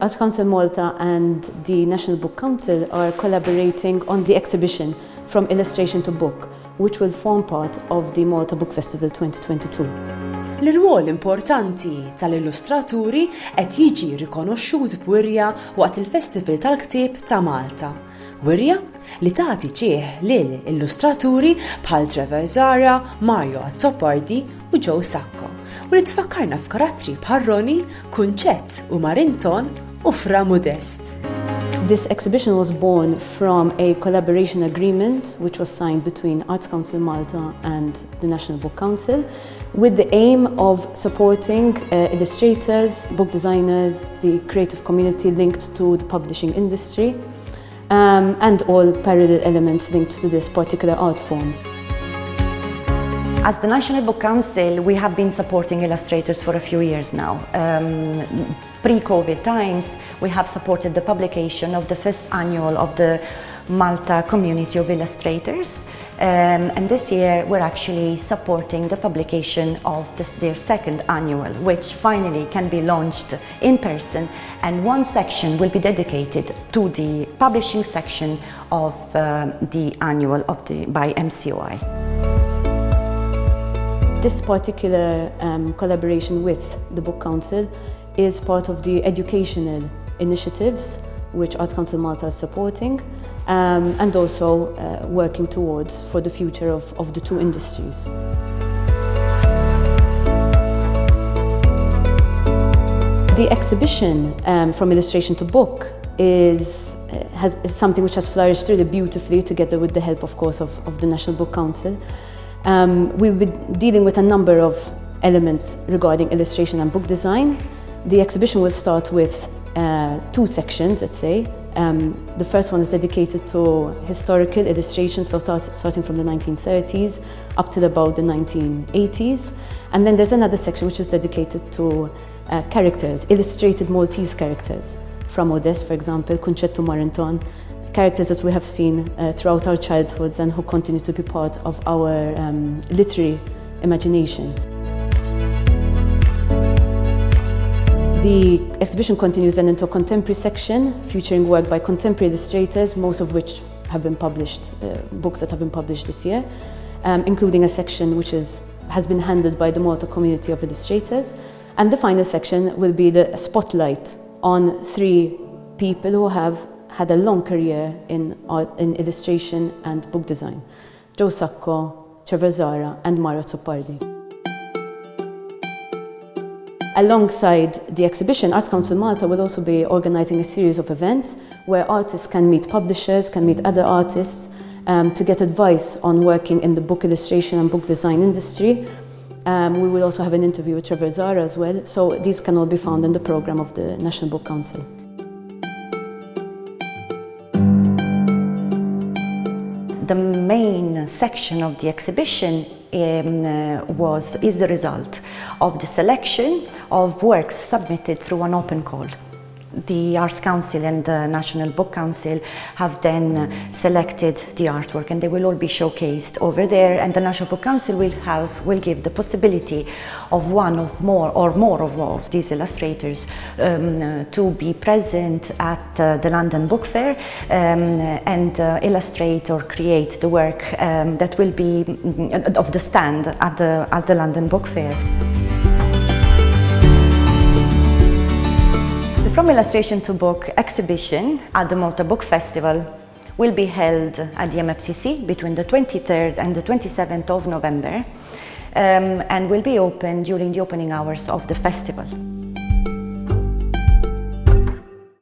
Arts Council Malta and the National Book Council are collaborating on the exhibition From Illustration to Book, which will form part of the Malta Book Festival 2022. L-irwol importanti tal-illustraturi qed jiġi rikonoxxut b'wirja waqt il-Festival tal-Ktieb ta' Malta. Wirja li tagħti ġieħ lil illustraturi bħal Trevor Żahra, Azzopardi u Joe Sacco, u li tfakkarna f'karattri bħar-Ronnie, Kunċett and Marinton u Fra Mudest. This exhibition was born from a collaboration agreement which was signed between Arts Council Malta and the National Book Council with the aim of supporting illustrators, book designers, the creative community linked to the publishing industry and all parallel elements linked to this particular art form. As the National Book Council, we have been supporting illustrators for a few years now. Pre-COVID times, we have supported the publication of the first annual of the Malta Community of Illustrators. And this year, we're actually supporting the publication of their second annual, which finally can be launched in person. And one section will be dedicated to the publishing section of the annual by MCOI. This particular collaboration with the Book Council is part of the educational initiatives which Arts Council Malta is supporting and also working towards for the future of the two industries. The exhibition From Illustration to Book is something which has flourished really beautifully together with the help, of course, of the National Book Council. We've been dealing with a number of elements regarding illustration and book design. The exhibition will start with two sections, let's say. The first one is dedicated to historical illustration, so starting from the 1930s up till about the 1980s. And then there's another section which is dedicated to characters, illustrated Maltese characters. Fra Mudest, for example, Kunċett and Marinton, characters that we have seen throughout our childhoods and who continue to be part of our literary imagination. The exhibition continues then into a contemporary section featuring work by contemporary illustrators, most of which have been published, books that have been published this year, including a section which has been handled by the Malta Community of Illustrators. And the final section will be the spotlight on three people who have had a long career in illustration and book design: Joe Sacco, Trevor Żahra and Azzopardi. Alongside the exhibition, Arts Council Malta will also be organising a series of events where artists can meet publishers, can meet other artists to get advice on working in the book illustration and book design industry. We will also have an interview with Trevor Żahra as well, so these can all be found in the programme of the National Book Council. The main section of the exhibition is the result of the selection of works submitted through an open call. The Arts Council and the National Book Council have then selected the artwork, and they will all be showcased over there, and the National Book Council will give the possibility of one of more of these illustrators to be present at the London Book Fair and illustrate or create the work that will be of the stand at the London Book Fair. The From Illustration to Book exhibition at the Malta Book Festival will be held at the MFCC between the 23rd and the 27th of November and will be open during the opening hours of the festival.